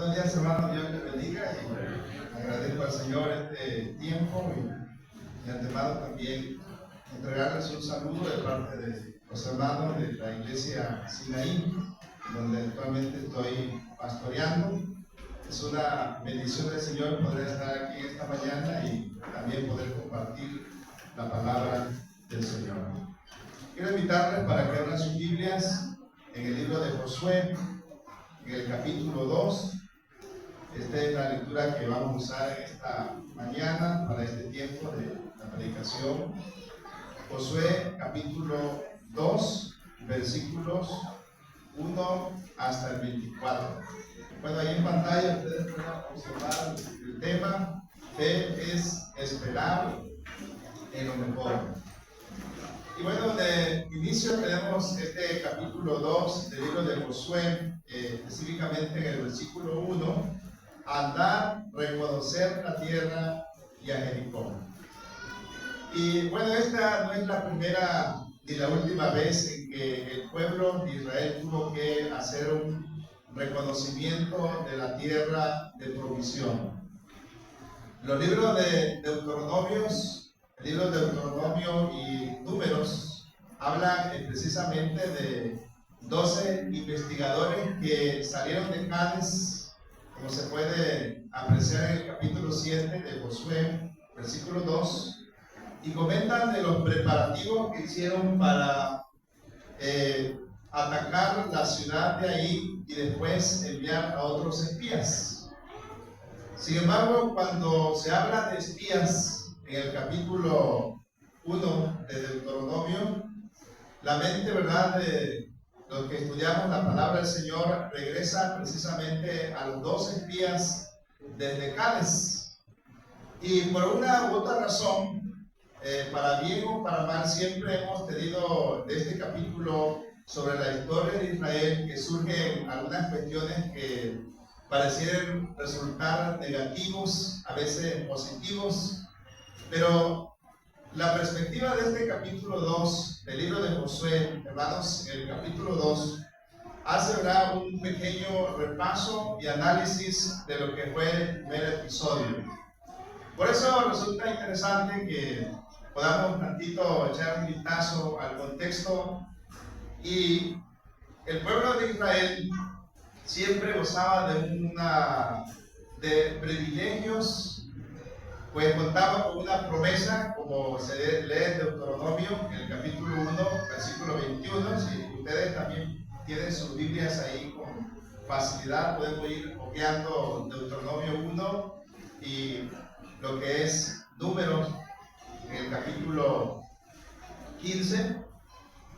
Buenos días, hermanos. Dios les bendiga y agradezco al Señor este tiempo y de antemano también entregarles un saludo de parte de los hermanos de la iglesia Sinaí, donde actualmente estoy pastoreando. Es una bendición del Señor poder estar aquí esta mañana y también poder compartir la palabra del Señor. Quiero invitarles para que abran sus Biblias en el libro de Josué, en el capítulo 2. Esta es la lectura que vamos a usar en esta mañana para este tiempo de la predicación. Josué capítulo 2, versículos 1 hasta el 24. Bueno, ahí en pantalla ustedes pueden observar el tema: fe es esperar en lo mejor. Y bueno, de inicio tenemos este capítulo 2 del libro de Josué, específicamente en el versículo 1, andar, reconocer la tierra y a Jericó. Y bueno, esta no es la primera ni la última vez en que el pueblo de Israel tuvo que hacer un reconocimiento de la tierra de provisión. Los libros de Deuteronomios, el libro de Deuteronomio y Números hablan precisamente de 12 investigadores que salieron de Cádiz, como se puede apreciar en el capítulo 7 de Josué, versículo 2, y comentan de los preparativos que hicieron para atacar la ciudad de ahí y después enviar a otros espías. Sin embargo, cuando se habla de espías en el capítulo 1 de Deuteronomio, la mente, ¿verdad?, de los que estudiamos la palabra del Señor regresa precisamente a los 2 espías desde Cádiz. Y por una u otra razón, para bien o para mal, siempre hemos tenido de este capítulo sobre la historia de Israel que surgen algunas cuestiones que parecieran resultar negativos, a veces positivos. Pero la perspectiva de este capítulo 2 del libro de Josué, hermanos, el capítulo 2 hace, ¿verdad?, un pequeño repaso y análisis de lo que fue el primer episodio. Por eso resulta interesante que podamos tantito echar un vistazo al contexto. Y el pueblo de Israel siempre gozaba de privilegios, pues contaba con una promesa, como se lee en Deuteronomio, en el capítulo 1, versículo 21. Si ustedes también tienen sus Biblias ahí con facilidad, podemos ir hojeando Deuteronomio 1 y lo que es Números, en el capítulo 15.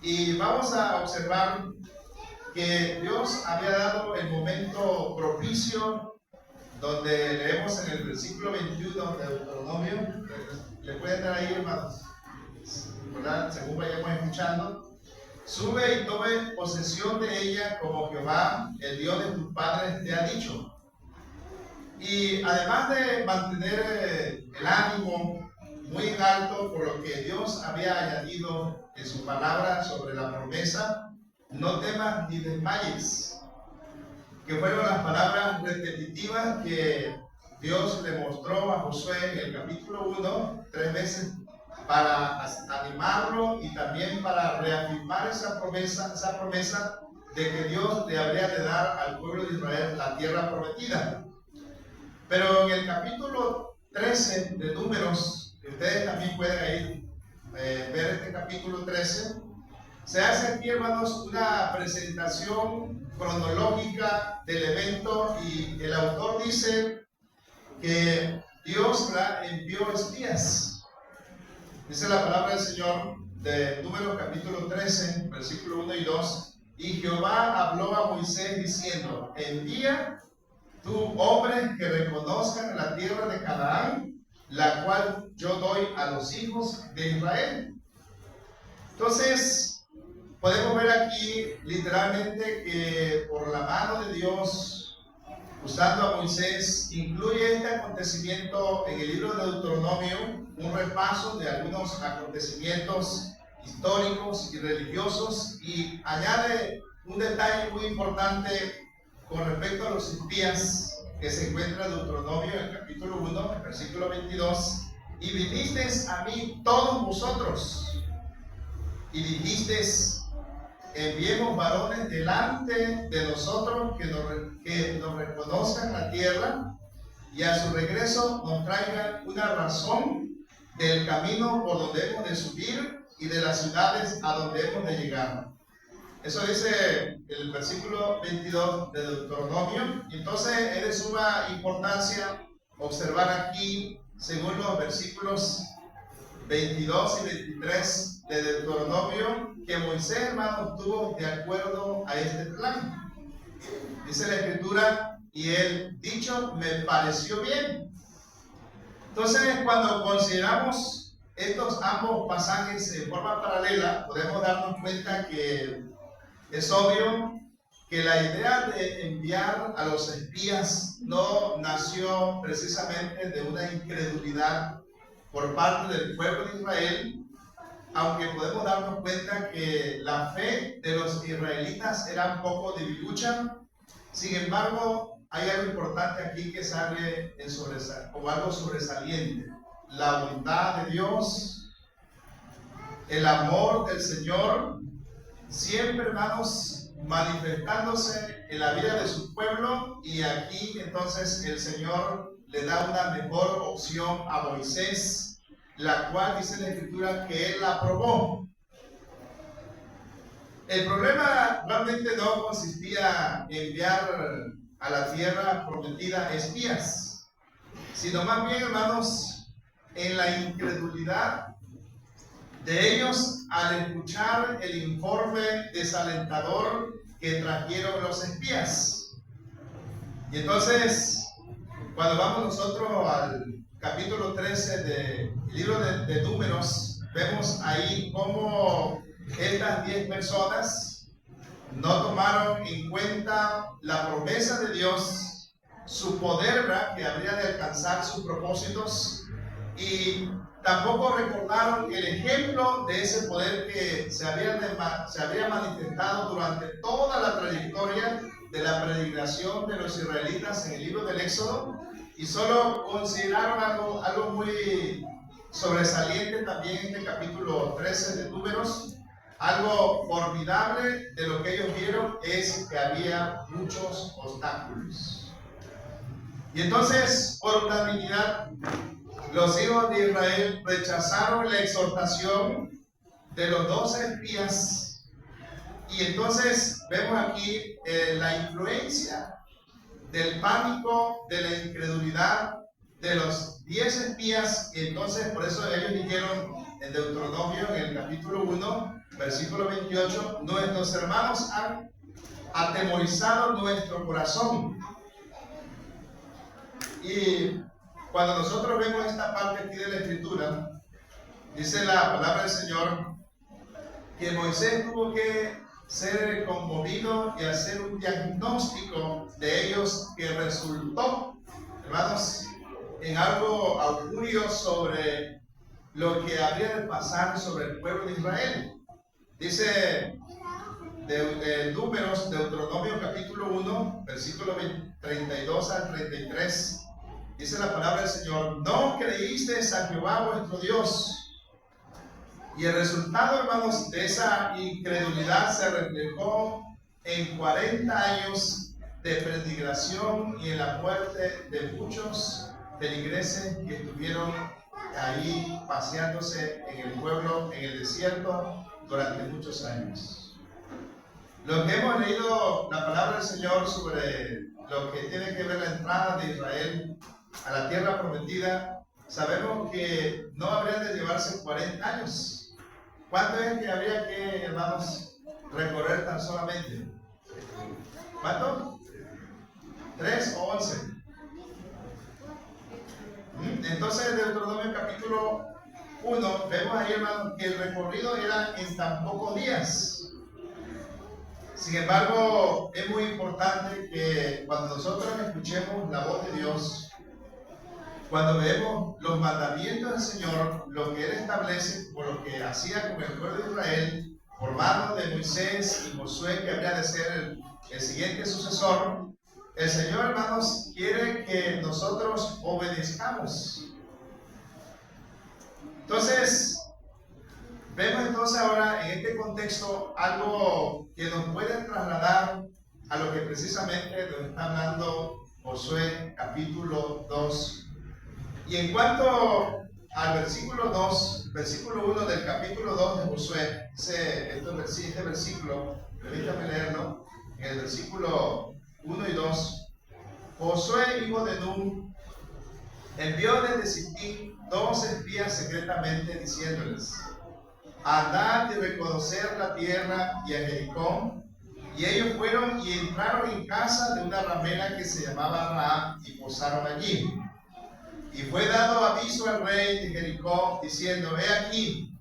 Y vamos a observar que Dios había dado el momento propicio, donde leemos en el versículo 21 de Deuteronomio. Le pueden dar ahí, hermanos, ¿verdad?, según vayamos escuchando. Sube y tome posesión de ella como Jehová, el Dios de tus padres, te ha dicho. Y además de mantener el ánimo muy en alto por lo que Dios había añadido en su palabra sobre la promesa, no temas ni desmayes, que fueron las palabras repetitivas que Dios le mostró a Josué en el capítulo 1 3 veces para animarlo y también para reafirmar esa promesa de que Dios le habría de dar al pueblo de Israel la tierra prometida. Pero en el capítulo 13 de Números, que ustedes también pueden ir ver este capítulo 13, se hace aquí, hermanos, una presentación cronológica del evento, y el autor dice que Dios envió espías. Dice la palabra del Señor de Números capítulo 13, versículo 1 y 2: y Jehová habló a Moisés diciendo, envía tú hombres que reconozcan la tierra de Canaán, la cual yo doy a los hijos de Israel. Entonces, podemos ver aquí literalmente que por la mano de Dios, usando a Moisés, incluye este acontecimiento en el libro de Deuteronomio, un repaso de algunos acontecimientos históricos y religiosos, y añade un detalle muy importante con respecto a los espías, que se encuentra en Deuteronomio, en el capítulo 1, versículo 22. Y vinisteis a mí todos vosotros, y dijisteis: enviemos varones delante de nosotros que nos reconozcan la tierra, y a su regreso nos traigan una razón del camino por donde hemos de subir y de las ciudades a donde hemos de llegar. Eso dice el versículo 22 de Deuteronomio. Entonces es de suma importancia observar aquí, según los versículos 22 y 23 de Deuteronomio, que Moisés, hermano, estuvo de acuerdo a este plan. Dice la Escritura: y el dicho me pareció bien. Entonces, cuando consideramos estos ambos pasajes en forma paralela, podemos darnos cuenta que es obvio que la idea de enviar a los espías no nació precisamente de una incredulidad por parte del pueblo de Israel, aunque podemos darnos cuenta que la fe de los israelitas era un poco debilucha. Sin embargo, hay algo importante aquí que sale como algo sobresaliente: la bondad de Dios, el amor del Señor, siempre, hermanos, manifestándose en la vida de su pueblo. Y aquí entonces el Señor le da una mejor opción a Moisés, la cual dice la Escritura que él la aprobó. El problema realmente no consistía en enviar a la tierra prometida espías, sino más bien, hermanos, en la incredulidad de ellos al escuchar el informe desalentador que trajeron los espías. Y entonces, cuando vamos nosotros al capítulo 13 del libro de Números, vemos ahí cómo estas 10 personas no tomaron en cuenta la promesa de Dios, su poder, ¿verdad?, que habría de alcanzar sus propósitos, y tampoco recordaron el ejemplo de ese poder que se había manifestado durante toda la trayectoria de la predicación de los israelitas en el libro del Éxodo, y solo consideraron algo muy sobresaliente también en este capítulo 13 de Números. Algo formidable de lo que ellos vieron es que había muchos obstáculos. Y entonces, por unanimidad, los hijos de Israel rechazaron la exhortación de los 12 espías. Y entonces vemos aquí la influencia del pánico, de la incredulidad de los 10 espías. Y entonces por eso ellos dijeron en Deuteronomio, en el capítulo 1, versículo 28, nuestros hermanos han atemorizado nuestro corazón. Y cuando nosotros vemos esta parte aquí de la Escritura, dice la palabra del Señor que Moisés tuvo que ser conmovido y hacer un diagnóstico de ellos que resultó, hermanos, en algo augurio sobre lo que habría de pasar sobre el pueblo de Israel. Dice de Números, Deuteronomio capítulo 1, versículo 32 al 33, dice la palabra del Señor: no creísteis a Jehová vuestro Dios. Y el resultado, hermanos, de esa incredulidad se reflejó en 40 años de predicación y en la muerte de muchos feligreses que estuvieron ahí paseándose en el pueblo, en el desierto, durante muchos años. Los que hemos leído la palabra del Señor sobre lo que tiene que ver la entrada de Israel a la tierra prometida, sabemos que no habría de llevarse 40 años. ¿Cuánto es que habría que, hermanos, recorrer tan solamente? ¿Cuánto? 3 o 11. Entonces, en Deuteronomio capítulo 1, vemos ahí, hermanos, que el recorrido era en tan pocos días. Sin embargo, es muy importante que cuando nosotros escuchemos la voz de Dios, cuando vemos los mandamientos del Señor, lo que Él establece, por lo que hacía con el pueblo de Israel, por mano de Moisés y Josué, que habría de ser el siguiente sucesor, el Señor, hermanos, quiere que nosotros obedezcamos. Entonces, vemos entonces ahora en este contexto algo que nos puede trasladar a lo que precisamente nos está hablando Josué capítulo 2. Y en cuanto al versículo 2, versículo 1 del capítulo 2 de Josué, este versículo, permítame leerlo, en el versículo 1 y 2, Josué, hijo de Nun, envió desde Sittim 2 espías secretamente diciéndoles: andad y reconocer la tierra y a Jericó. Y ellos fueron y entraron en casa de una ramera que se llamaba Rahab y posaron allí. Y fue dado aviso al rey de Jericó diciendo: he aquí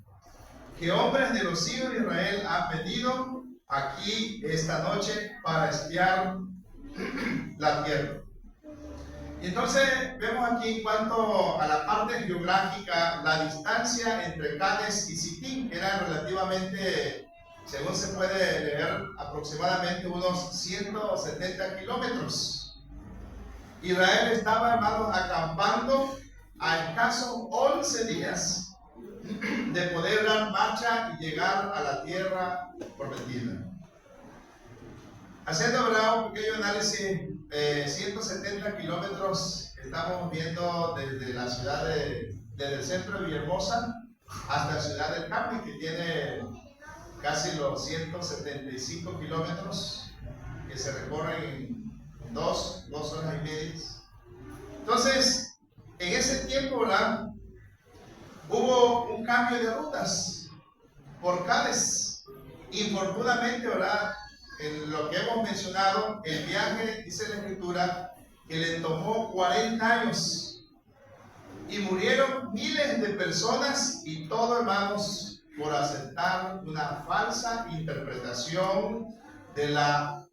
que hombres de los hijos de Israel han venido aquí esta noche para espiar la tierra. Y entonces vemos aquí en cuanto a la parte geográfica, la distancia entre Cades y Sittim era relativamente, según se puede leer, aproximadamente unos 170 kilómetros. Israel estaba, hermanos, acampando a escasos 11 días de poder dar marcha y llegar a la tierra prometida. Haciendo, ¿verdad?, un pequeño análisis, 170 kilómetros estamos viendo desde la ciudad desde el centro de Villahermosa hasta la ciudad del Carmen, que tiene casi los 175 kilómetros que se recorren en 2 horas y media. Entonces, en ese tiempo, ¿verdad?, hubo un cambio de rutas por Cades. Infortunadamente, ¿verdad?, en lo que hemos mencionado, el viaje, dice la Escritura, que le tomó 40 años y murieron miles de personas, y todo, hermanos, por aceptar una falsa interpretación de la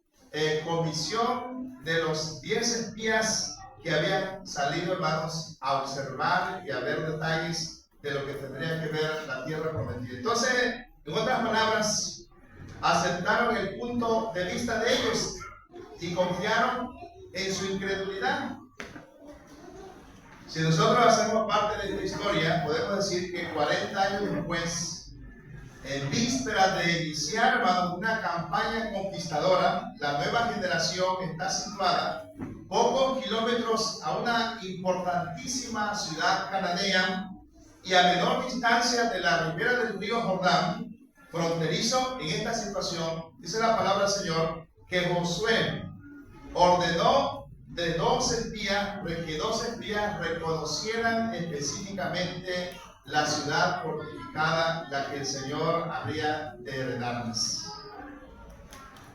comisión de los 10 espías que habían salido, hermanos, a observar y a ver detalles de lo que tendría que ver la tierra prometida. Entonces, en otras palabras, aceptaron el punto de vista de ellos y confiaron en su incredulidad. Si nosotros hacemos parte de esta historia, podemos decir que 40 años después, en vísperas de iniciar, hermanos, una campaña conquistadora, la nueva generación está situada pocos kilómetros a una importantísima ciudad cananea y a menor distancia de la ribera del río Jordán, fronterizo. En esta situación, dice la palabra del Señor, que Josué ordenó de 2 espías, que 2 espías reconocieran específicamente la ciudad fortificada, la que el Señor habría de heredarles.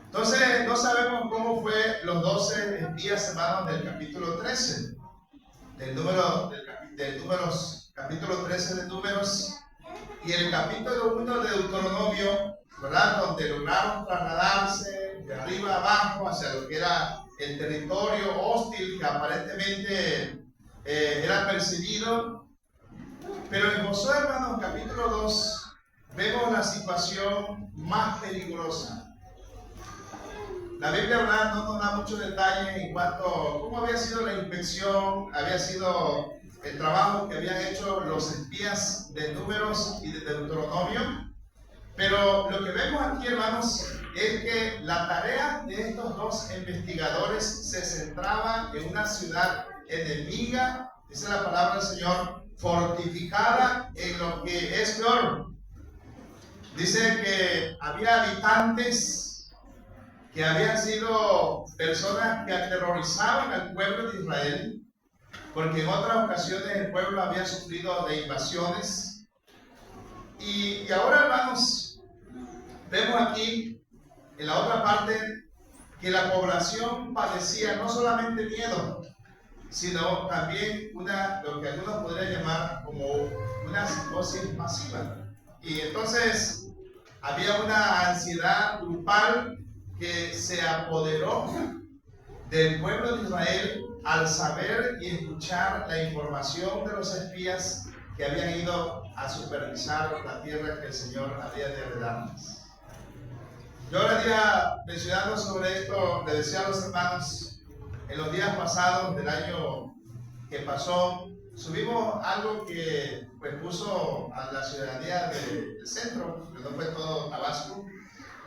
Entonces, no sabemos cómo fue los 12 espías, hermanos, del capítulo 13, capítulo 13 de Números, y el capítulo 1 de Deuteronomio, ¿verdad?, donde lograron trasladarse de arriba abajo hacia lo que era el territorio hostil que aparentemente era percibido. Pero en Josué, hermanos, capítulo 2, vemos la situación más peligrosa. La Biblia, ¿verdad?, no nos da muchos detalles en cuanto a cómo había sido la inspección, había sido el trabajo que habían hecho los espías de Números y de Deuteronomio. Pero lo que vemos aquí, hermanos, es que la tarea de estos 2 investigadores se centraba en una ciudad enemiga, dice la palabra del Señor, fortificada en lo que es peor. Dice que había habitantes que habían sido personas que aterrorizaban al pueblo de Israel, porque en otras ocasiones el pueblo había sufrido de invasiones. Y ahora, hermanos, vemos aquí en la otra parte que la población padecía no solamente miedo, sino también lo que algunos podrían llamar como una psicosis masiva. Y entonces había una ansiedad grupal que se apoderó del pueblo de Israel al saber y escuchar la información de los espías que habían ido a supervisar la tierra que el Señor había de heredarles. Yo ahora día, mencionando sobre esto, le decía a los hermanos en los días pasados del año que pasó, subimos algo que pues puso a la ciudadanía del centro, que no fue todo Tabasco,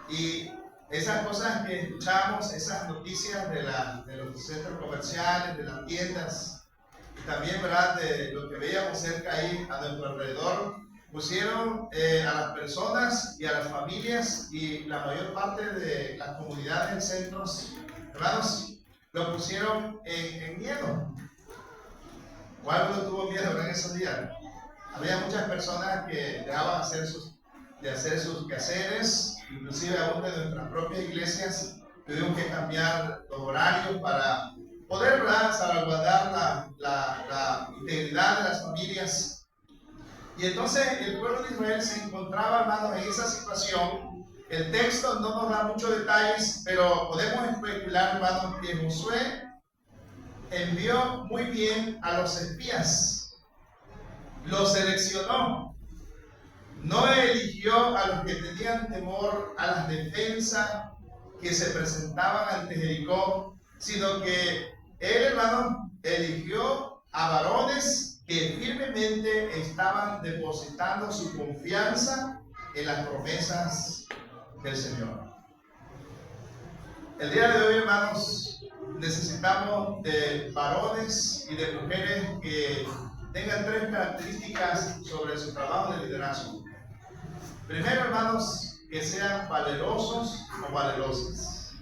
y esas cosas que escuchamos, esas noticias de los centros comerciales, de las tiendas, y también, ¿verdad?, de lo que veíamos cerca ahí a nuestro alrededor, pusieron a las personas y a las familias y la mayor parte de las comunidades en centros, hermanos, lo pusieron en miedo. ¿O algo tuvo miedo en esos días? Había muchas personas que dejaban de hacer sus quehaceres, inclusive aún de nuestras propias iglesias, tuvimos que cambiar los horarios para poder, ¿verdad?, salvaguardar la integridad de las familias. Y entonces el pueblo de Israel se encontraba, hermanos, en esa situación. El texto no nos da muchos detalles, pero podemos especular, hermanos, que Josué envió muy bien a los espías, los seleccionó, no eligió a los que tenían temor a las defensas que se presentaban ante Jericó, sino que él, hermano, eligió a varones que firmemente estaban depositando su confianza en las promesas del Señor. El día de hoy, hermanos, necesitamos de varones y de mujeres que tengan tres características sobre su trabajo de liderazgo. Primero, hermanos, que sean valerosos o valerosas.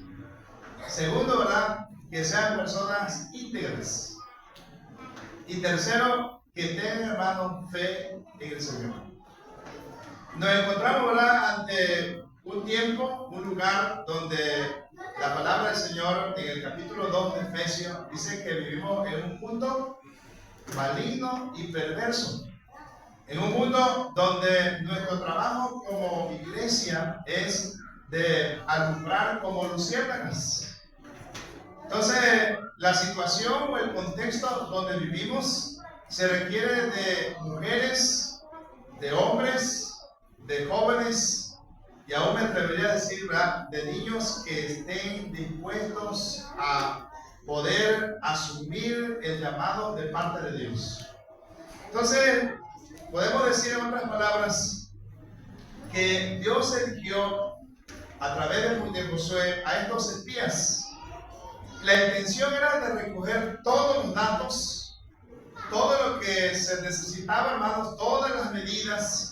Segundo, ¿verdad?, que sean personas íntegras. Y tercero, que tengan, hermanos, fe en el Señor. Nos encontramos, ¿verdad?, ante un tiempo, un lugar donde la palabra del Señor en el capítulo 2 de Efesios dice que vivimos en un mundo maligno y perverso. En un mundo donde nuestro trabajo como iglesia es de alumbrar como luciérnagas. Entonces, la situación o el contexto donde vivimos se requiere de mujeres, de hombres, de jóvenes, y aún me atrevería a decir, ¿verdad?, de niños que estén dispuestos a poder asumir el llamado de parte de Dios. Entonces, podemos decir en otras palabras que Dios eligió a través de Josué a estos espías. La intención era de recoger todos los datos, todo lo que se necesitaba, hermanos, todas las medidas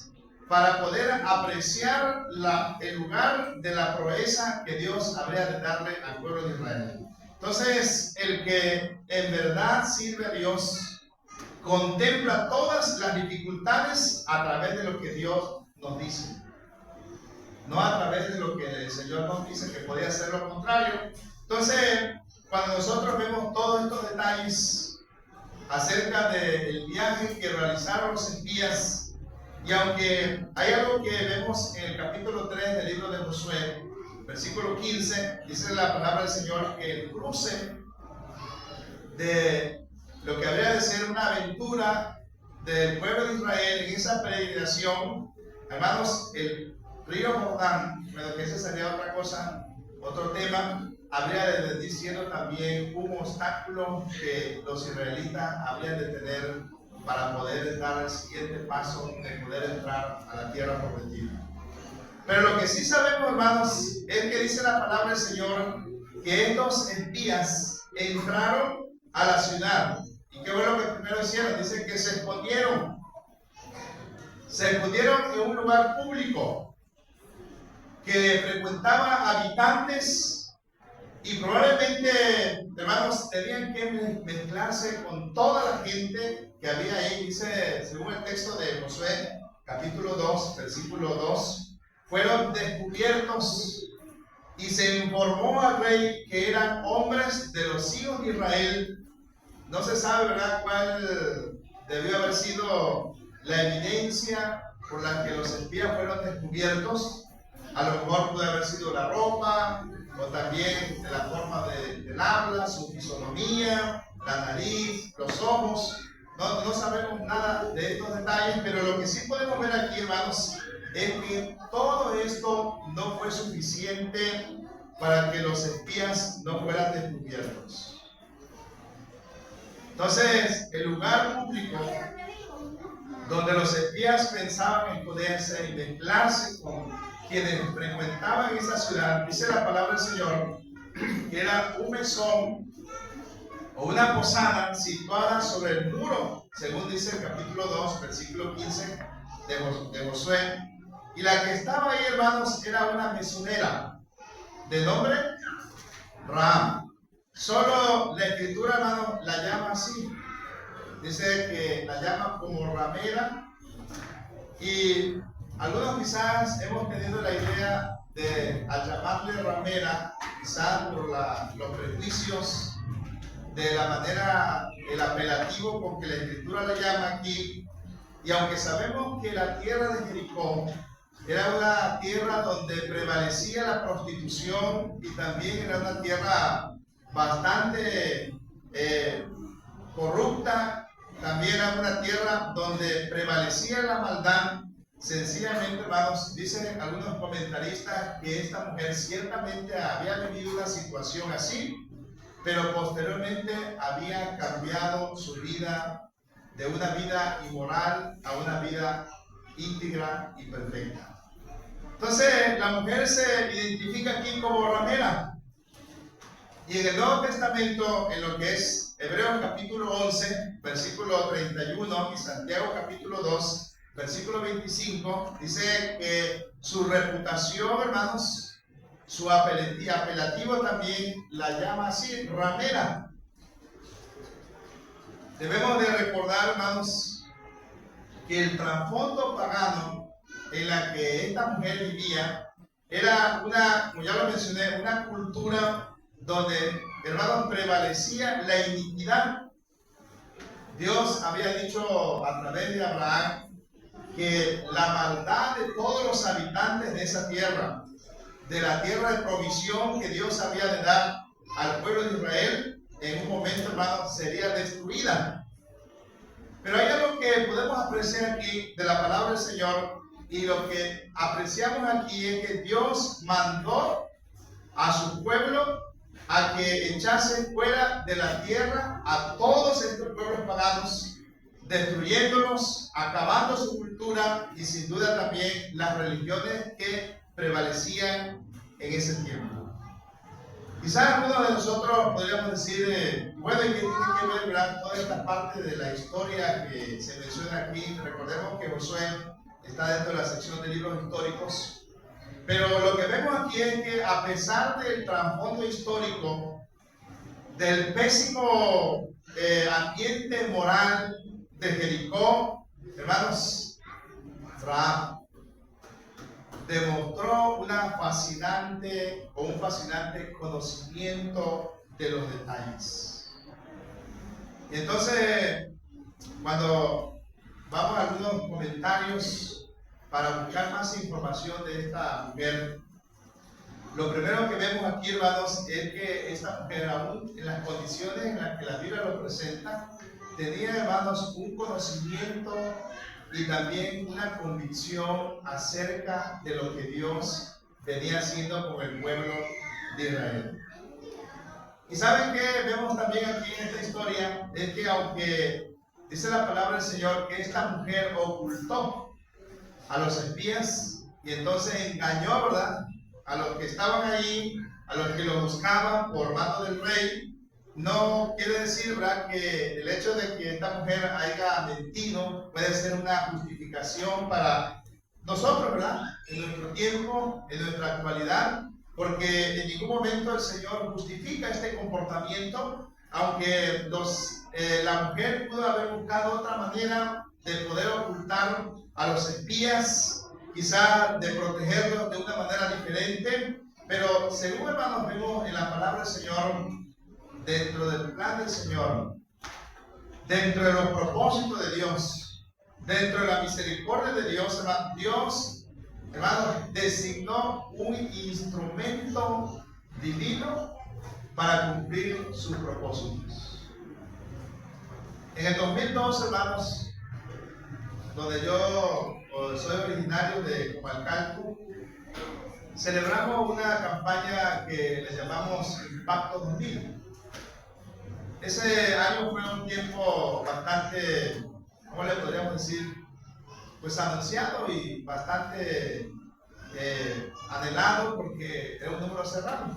para poder apreciar el lugar de la proeza que Dios habría de darle al pueblo de Israel. Entonces, el que en verdad sirve a Dios contempla todas las dificultades a través de lo que Dios nos dice, no a través de lo que el Señor nos dice, que podría ser lo contrario. Entonces, cuando nosotros vemos todos estos detalles acerca del viaje que realizaron los espías, y aunque hay algo que vemos en el capítulo 3 del libro de Josué, versículo 15, dice la palabra del Señor que el cruce de lo que habría de ser una aventura del pueblo de Israel en esa peregrinación, hermanos, el río Jordán, pero que ese sería otra cosa, otro tema, habría de venir siendo también un obstáculo que los israelitas habrían de tener para poder dar el siguiente paso de poder entrar a la tierra prometida. Pero lo que sí sabemos, hermanos, es que dice la palabra del Señor que estos espías entraron a la ciudad. ¿Y qué fue lo que primero hicieron? Dice que se escondieron. Se escondieron en un lugar público que frecuentaba habitantes y probablemente, hermanos, tenían que mezclarse con toda la gente que había ahí. Dice, según el texto de Josué, capítulo 2, versículo 2, fueron descubiertos y se informó al rey que eran hombres de los hijos de Israel. No se sabe, ¿verdad?, cuál debió haber sido la evidencia por la que los espías fueron descubiertos. A lo mejor pudo haber sido la ropa, o también de la forma del habla, su fisonomía, la nariz, los ojos. No sabemos nada de estos detalles, pero lo que sí podemos ver aquí, hermanos, es que todo esto no fue suficiente para que los espías no fueran descubiertos. Entonces, el lugar público donde los espías pensaban esconderse y mezclarse con quienes frecuentaban esa ciudad, dice la palabra del Señor, que era un mesón o una posada situada sobre el muro, según dice el capítulo 2, versículo 15 de Josué. Y la que estaba ahí, hermanos, era una mesonera de nombre Rahab. Solo la escritura, hermanos, la llama así. Dice que la llama como ramera, y algunos quizás hemos tenido la idea de, al llamarle ramera, quizás por los prejuicios de la manera, el apelativo con que la escritura la llama aquí. Y aunque sabemos que la tierra de Jericó era una tierra donde prevalecía la prostitución y también era una tierra bastante corrupta, también era una tierra donde prevalecía la maldad. Sencillamente, hermanos, dicen algunos comentaristas que esta mujer ciertamente había vivido una situación así, pero posteriormente había cambiado su vida de una vida inmoral a una vida íntegra y perfecta. Entonces, la mujer se identifica aquí como ramera. Y en el Nuevo Testamento, en lo que es Hebreos capítulo 11, versículo 31, y Santiago capítulo 2, versículo 25, dice que su reputación, hermanos, su apelativo también la llama así, ramera. Debemos de recordar, hermanos, que el trasfondo pagano en la que esta mujer vivía era una, como ya lo mencioné, una cultura donde, hermanos, prevalecía la iniquidad. Dios había dicho a través de Abraham que la maldad de todos los habitantes de esa tierra, de la tierra de provisión que Dios había de dar al pueblo de Israel, en un momento, hermanos, sería destruida. Pero hay algo que podemos apreciar aquí de la palabra del Señor, y lo que apreciamos aquí es que Dios mandó a su pueblo a que echase fuera de la tierra a todos estos pueblos paganos, destruyéndolos, acabando su cultura y sin duda también las religiones que prevalecían en ese tiempo. Quizás algunos de nosotros podríamos decir, bueno, ¿y qué tiene que ver, verdad, toda esta parte de la historia que se menciona aquí? Recordemos que Josué está dentro de la sección de libros históricos. Pero lo que vemos aquí es que a pesar del trasfondo histórico, del pésimo ambiente moral de Jericó, hermanos, Rahab demostró un fascinante conocimiento de los detalles. Y entonces, cuando vamos a algunos comentarios para buscar más información de esta mujer, lo primero que vemos aquí, hermanos, es que esta mujer, aún en las condiciones en las que la Biblia lo presenta, tenía, hermanos, un conocimiento y también una convicción acerca de lo que Dios venía haciendo con el pueblo de Israel. Y ¿saben qué vemos también aquí en esta historia? Es que aunque dice la palabra del Señor que esta mujer ocultó a los espías y entonces engañó, ¿verdad?, a los que estaban ahí, a los que lo buscaban por mano del rey, no quiere decir, ¿verdad?, que el hecho de que esta mujer haya mentido puede ser una justificación para nosotros, ¿verdad?, en nuestro tiempo, en nuestra actualidad, porque en ningún momento el Señor justifica este comportamiento, aunque la mujer pudo haber buscado otra manera de poder ocultar a los espías, quizá de protegerlos de una manera diferente, pero según, hermanos, vemos en la palabra del Señor, dentro del plan del Señor, dentro de los propósitos de Dios, dentro de la misericordia de Dios, hermanos, designó un instrumento divino para cumplir sus propósitos. En el 2002, hermanos, donde yo soy originario de Comalcalco, celebramos una campaña que le llamamos Impacto 2000. Ese año fue un tiempo bastante, ¿cómo le podríamos decir? Pues anunciado y bastante anhelado porque era un número cerrado.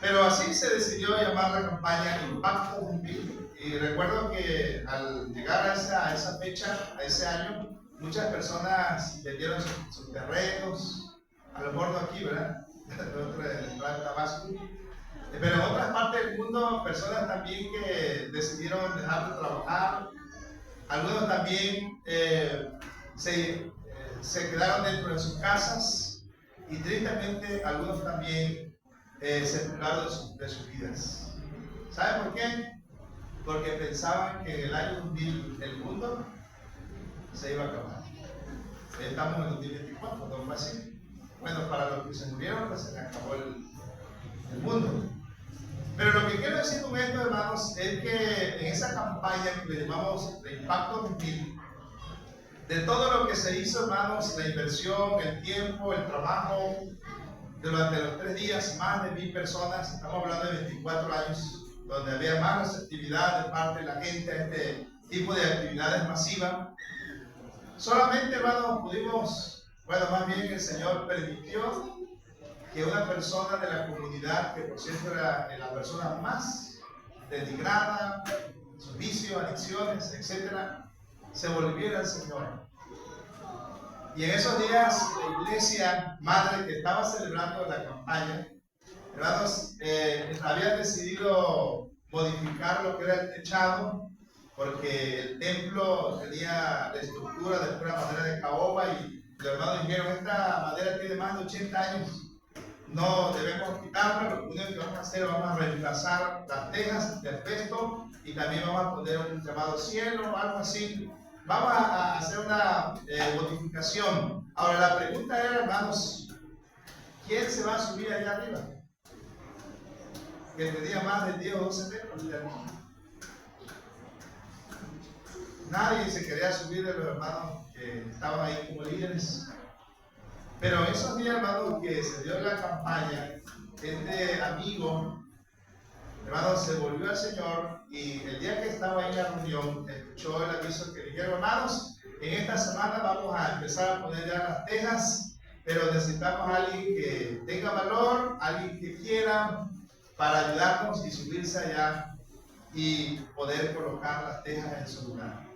Pero así se decidió llamar la campaña Impacto 2000. Y recuerdo que al llegar a esa fecha, a ese año, muchas personas vendieron sus terrenos, a lo mejor no aquí, ¿verdad? En el Tabasco. Pero en otras partes del mundo, personas también que decidieron dejar de trabajar. Algunos también se quedaron dentro de sus casas y tristemente algunos también se privaron de sus vidas. ¿Saben por qué? Porque pensaban que en el año 2000 el mundo se iba a acabar. Estamos en el 2024, no fue así. Bueno, para los que se murieron, pues se acabó el mundo. Pero lo que quiero decir con esto, hermanos, es que en esa campaña que le llamamos de Impacto 2000, de todo lo que se hizo, hermanos, la inversión, el tiempo, el trabajo, durante los 3 días, más de 1000 personas, estamos hablando de 24 años, donde había más receptividad de parte de la gente a este tipo de actividades masivas. Solamente, hermanos, más bien el Señor permitió que una persona de la comunidad, que por cierto era la persona más denigrada, sus vicios, adicciones, etc., se volviera al Señor. Y en esos días, la iglesia madre que estaba celebrando la campaña, hermanos, había decidido modificar lo que era el techado, porque el templo tenía la estructura de pura madera de caoba y los hermanos dijeron, esta madera tiene más de 80 años, no debemos quitarla, lo único que vamos a hacer, vamos a reemplazar las tejas de asbesto y también vamos a poner un llamado cielo o algo así. Vamos a hacer una modificación. Ahora la pregunta era, hermanos, ¿quién se va a subir allá arriba? Que tenía más de 10 o 12 metros de altura. Nadie se quería subir de los hermanos que estaban ahí como líderes. Pero esos días, hermanos, que se dio la campaña, este amigo, hermano, se volvió al Señor y el día que estaba en la reunión, escuchó el aviso que dijeron, hermanos, en esta semana vamos a empezar a poner ya las tejas, pero necesitamos a alguien que tenga valor, alguien que quiera para ayudarnos y subirse allá y poder colocar las tejas en su lugar.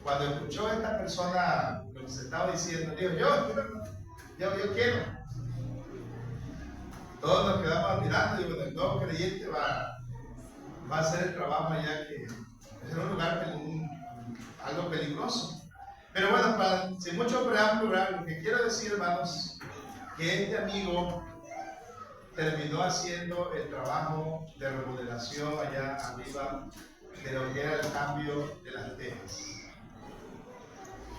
Cuando escuchó esta persona lo que se estaba diciendo, dijo, yo quiero. Todos nos quedamos mirando y bueno, el nuevo creyente va a hacer el trabajo allá, que es un lugar algo peligroso. Pero bueno, sin mucho preámbulo, lo que quiero decir, hermanos, que este amigo terminó haciendo el trabajo de remodelación allá arriba de lo que era el cambio de las tejas.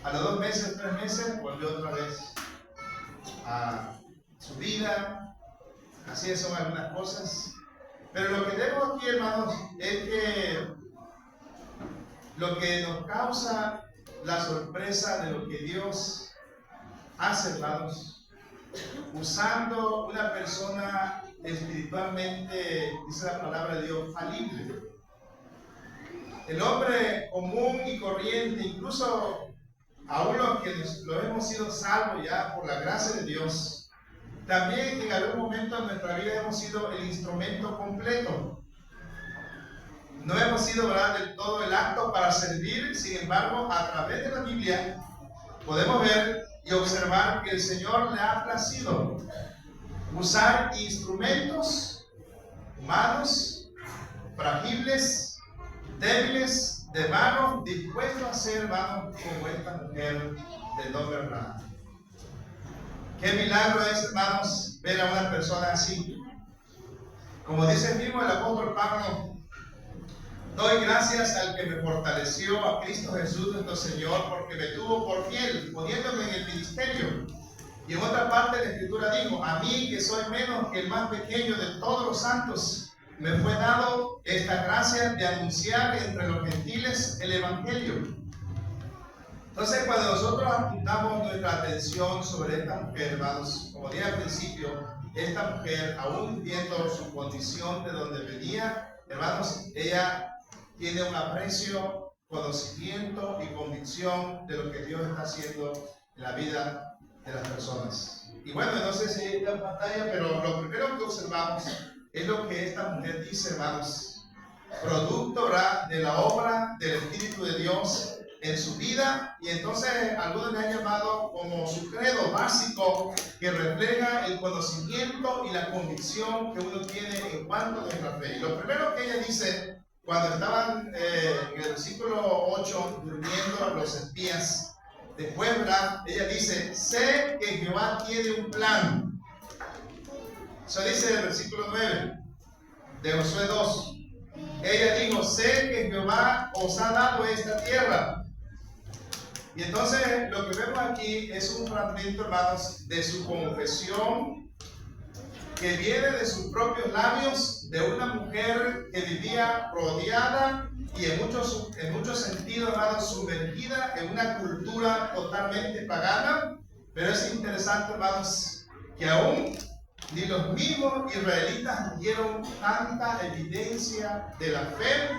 A los 2 meses, 3 meses, volvió otra vez a su vida. Así son algunas cosas. Pero lo que tengo aquí, hermanos, es que lo que nos causa la sorpresa de lo que Dios hace, hermanos, usando una persona espiritualmente, dice la palabra de Dios, falible. El hombre común y corriente, incluso aún los que lo hemos sido salvos ya por la gracia de Dios, también en algún momento de nuestra vida hemos sido el instrumento completo. No hemos sido, ¿verdad?, del todo el acto para servir. Sin embargo, a través de la Biblia podemos ver y observar que el Señor le ha placido usar instrumentos humanos, frágiles, débiles, de mano, dispuestos a ser, hermanos, como esta mujer de nombre Abraham. Qué milagro es, hermanos, ver a una persona así. Como dice el mismo el apóstol Pablo, doy gracias al que me fortaleció, a Cristo Jesús nuestro Señor, porque me tuvo por fiel, poniéndome en el ministerio. Y en otra parte de la Escritura digo, a mí que soy menos que el más pequeño de todos los santos, me fue dado esta gracia de anunciar entre los gentiles el Evangelio. Entonces, cuando nosotros apuntamos nuestra atención sobre esta mujer, hermanos, como dije al principio, esta mujer, aún viendo su condición de donde venía, hermanos, ella tiene un aprecio, conocimiento y convicción de lo que Dios está haciendo en la vida de las personas. Y bueno, no sé si está en pantalla, pero lo primero que observamos es lo que esta mujer dice, hermanos, producto, ¿verdad?, de la obra del Espíritu de Dios en su vida. Y entonces algunos le han llamado como su credo básico, que refleja el conocimiento y la convicción que uno tiene en cuanto a nuestra fe. Y lo primero que ella dice, cuando estaban en el versículo 8 durmiendo los espías, después, ¿verdad?, ella dice: sé que Jehová tiene un plan. Eso dice el versículo 9 de Josué 2. Ella dijo: sé que Jehová os ha dado esta tierra. Y entonces lo que vemos aquí es un fragmento, hermanos, de su confesión, que viene de sus propios labios, de una mujer que vivía rodeada y en muchos sentidos, hermanos, sumergida en una cultura totalmente pagana. Pero es interesante, hermanos, que aún ni los mismos israelitas dieron tanta evidencia de la fe.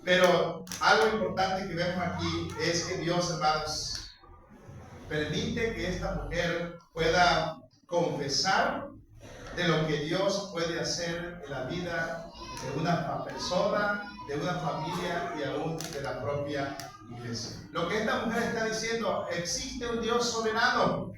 Pero algo importante que vemos aquí es que Dios, hermanos, permite que esta mujer pueda confesar de lo que Dios puede hacer en la vida de una persona, de una familia y aún de la propia iglesia. Lo que esta mujer está diciendo: existe un Dios soberano.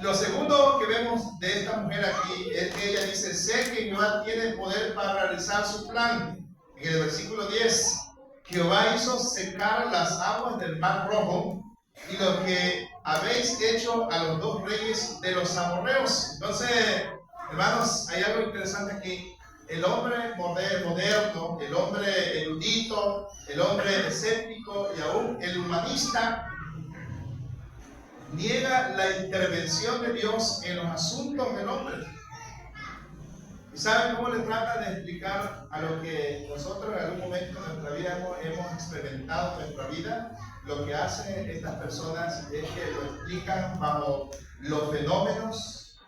Lo segundo que vemos de esta mujer aquí es que ella dice: sé que Jehová tiene poder para realizar su plan. En el versículo 10, Jehová hizo secar las aguas del Mar Rojo, y lo que habéis hecho a los dos reyes de los amorreos. Entonces, hermanos, hay algo interesante aquí. El hombre moderno, el hombre erudito, el hombre escéptico y aún el humanista niega la intervención de Dios en los asuntos del hombre. ¿Y saben cómo le trata de explicar a lo que nosotros en algún momento de nuestra vida hemos experimentado en nuestra vida? Lo que hacen estas personas es que lo explican bajo los fenómenos,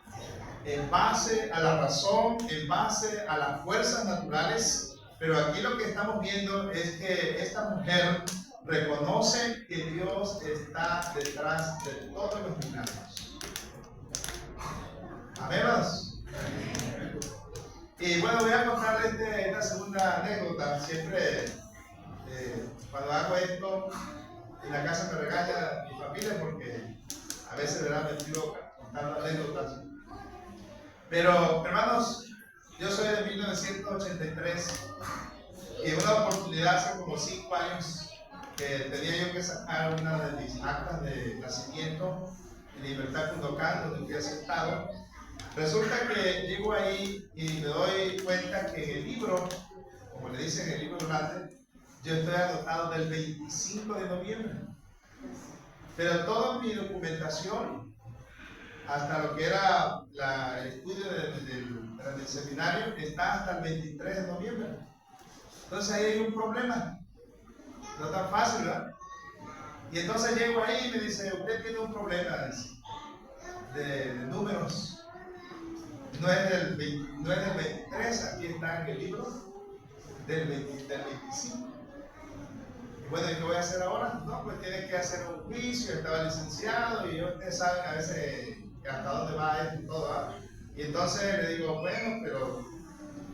en base a la razón, en base a las fuerzas naturales. Pero aquí lo que estamos viendo es que esta mujer reconoce que Dios está detrás de todos los milagros. Amén. Y bueno, voy a contarles esta segunda anécdota. Siempre cuando hago esto en la casa me regaña mi familia porque a veces me tiro contando anécdotas. Pero hermanos, yo soy de 1983 y en una oportunidad hace como 5 años que tenía yo que sacar una de mis actas de nacimiento en Libertad.com, donde fui aceptado. Resulta que llego ahí y me doy cuenta que en el libro, como le dicen en el libro grande, yo estoy anotado del 25 de noviembre. Pero toda mi documentación, hasta lo que era el estudio del seminario, está hasta el 23 de noviembre. Entonces ahí hay un problema. No es tan fácil, ¿verdad? Y entonces llego ahí y me dice: usted tiene un problema de números. No es del 23, aquí está en el libro, del 25. Y bueno, ¿y qué voy a hacer ahora? No, pues tiene que hacer un juicio, estaba licenciado, y ustedes saben a veces hasta dónde va esto y todo, ¿verdad? Y entonces le digo: bueno, pero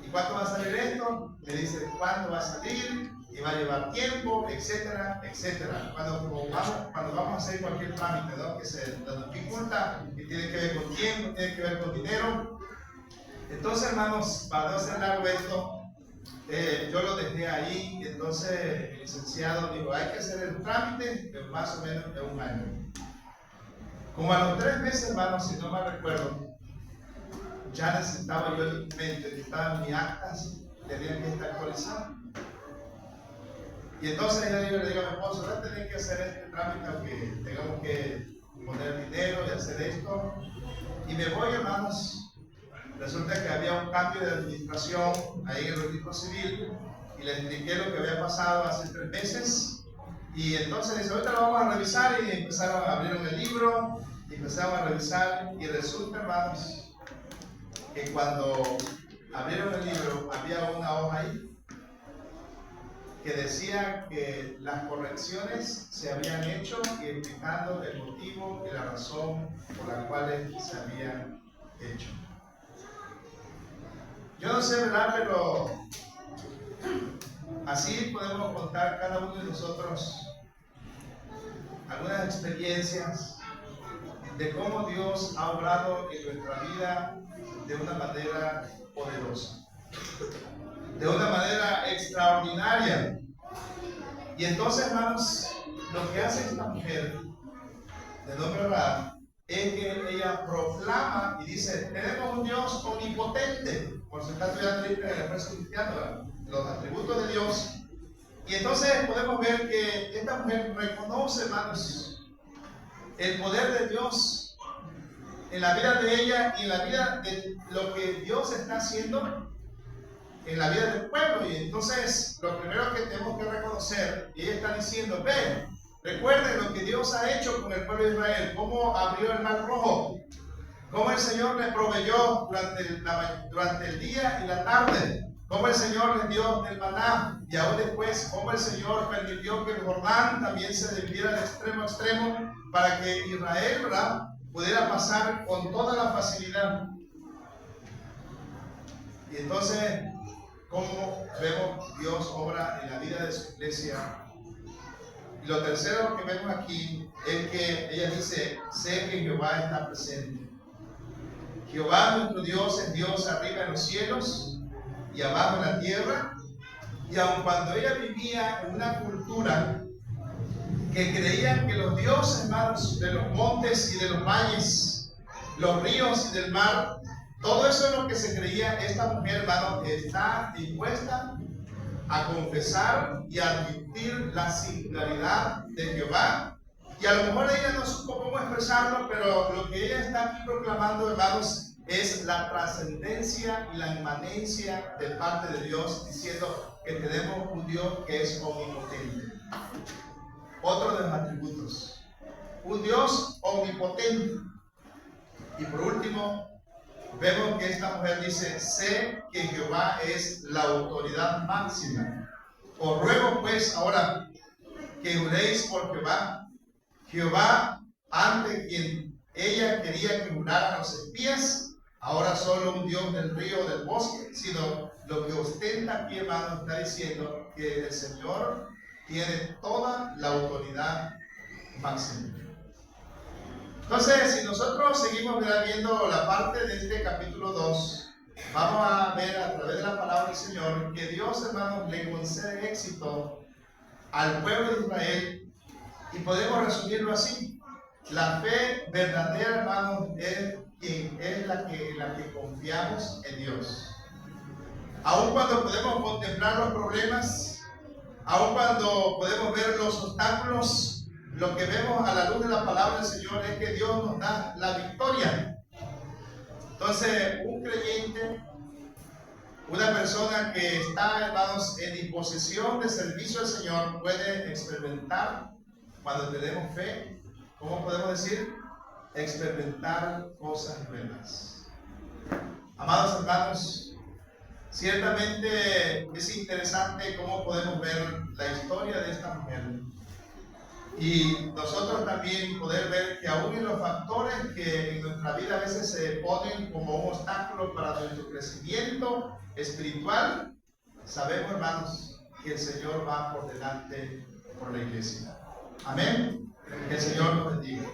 ¿y cuánto va a salir esto? Me dice: ¿cuándo va a salir? Y va a llevar tiempo, etcétera, etcétera. Cuando vamos a hacer cualquier trámite, ¿no?, que se nos dificulta, que tiene que ver con tiempo, tiene que ver con dinero. Entonces, hermanos, para no hacer largo esto, yo lo dejé ahí. Y entonces el licenciado dijo: hay que hacer el trámite en más o menos de 1 año. Como a los 3 meses, hermanos, si no me recuerdo, ya necesitaba yo en mente, necesitaba mis actas, tenían que estar actualizadas. Y entonces yo le digo a mi esposo: voy a tener que hacer este trámite, aunque tengamos que poner dinero y hacer esto. Y me voy, hermanos. Resulta que había un cambio de administración ahí en el registro civil, y le expliqué lo que había pasado hace 3 meses. Y entonces dice: ahorita lo vamos a revisar. Y empezaron a abrir el libro y empezaron a revisar. Y resulta, hermanos, que cuando abrieron el libro, había una hoja ahí que decía que las correcciones se habían hecho y explicando el motivo y la razón por la cual se habían hecho. Yo no sé, ¿verdad? Pero así podemos contar cada uno de nosotros algunas experiencias de cómo Dios ha obrado en nuestra vida de una manera poderosa, de una manera extraordinaria. Y entonces, hermanos, lo que hace esta mujer de nombre Rahab es que ella proclama y dice: tenemos un Dios omnipotente, por si está estudiando en el esfuerzo cristiano, ¿verdad? Los atributos de Dios. Y entonces podemos ver que esta mujer reconoce, hermanos, el poder de Dios en la vida de ella y en la vida de lo que Dios está haciendo en la vida del pueblo. Y entonces lo primero que tenemos que reconocer, y ella está diciendo: ven, recuerden lo que Dios ha hecho con el pueblo de Israel, cómo abrió el mar rojo, cómo el Señor les proveyó durante el día y la tarde, cómo el Señor les dio del maná, y aún después cómo el Señor permitió que el Jordán también se dividiera de extremo a extremo para que Israel, ¿verdad?, pudiera pasar con toda la facilidad. Y entonces, cómo vemos Dios obra en la vida de su iglesia. Y lo tercero que vemos aquí es que ella dice: sé que Jehová está presente. Jehová nuestro Dios es Dios arriba en los cielos y abajo en la tierra. Y aun cuando ella vivía en una cultura que creían que los dioses, hermanos, de los montes y de los valles, los ríos y del mar, todo eso es lo que se creía, esta mujer, hermano, está dispuesta a confesar y a admitir la singularidad de Jehová. Y a lo mejor ella no supo cómo expresarlo, pero lo que ella está aquí proclamando, hermanos, es la trascendencia y la inmanencia de parte de Dios, diciendo que tenemos un Dios que es omnipotente. Otro de los atributos, un Dios omnipotente. Y por último, vemos que esta mujer dice: sé que Jehová es la autoridad máxima. Os ruego pues ahora que juréis por Jehová, Jehová, ante quien ella quería que juraran los espías, ahora solo un Dios del río, del bosque, sino lo que ostenta aquí, hermano, está diciendo que el Señor tiene toda la autoridad máxima. Entonces, si nosotros seguimos viendo la parte de este capítulo 2, vamos a ver a través de la palabra del Señor que Dios, hermanos, le concede éxito al pueblo de Israel, y podemos resumirlo así: la fe verdadera, hermanos, es la que confiamos en Dios. Aun cuando podemos contemplar los problemas, aun cuando podemos ver los obstáculos, lo que vemos a la luz de la palabra del Señor es que Dios nos da la victoria. Entonces, un creyente, una persona que está, hermanos, en disposición de servicio al Señor, puede experimentar, cuando tenemos fe, ¿cómo podemos decir? Experimentar cosas buenas. Amados hermanos, ciertamente es interesante cómo podemos ver la historia de esta mujer, y nosotros también poder ver que aún en los factores que en nuestra vida a veces se ponen como un obstáculo para nuestro crecimiento espiritual, sabemos, hermanos, que el Señor va por delante por la iglesia. Amén. Que el Señor nos bendiga.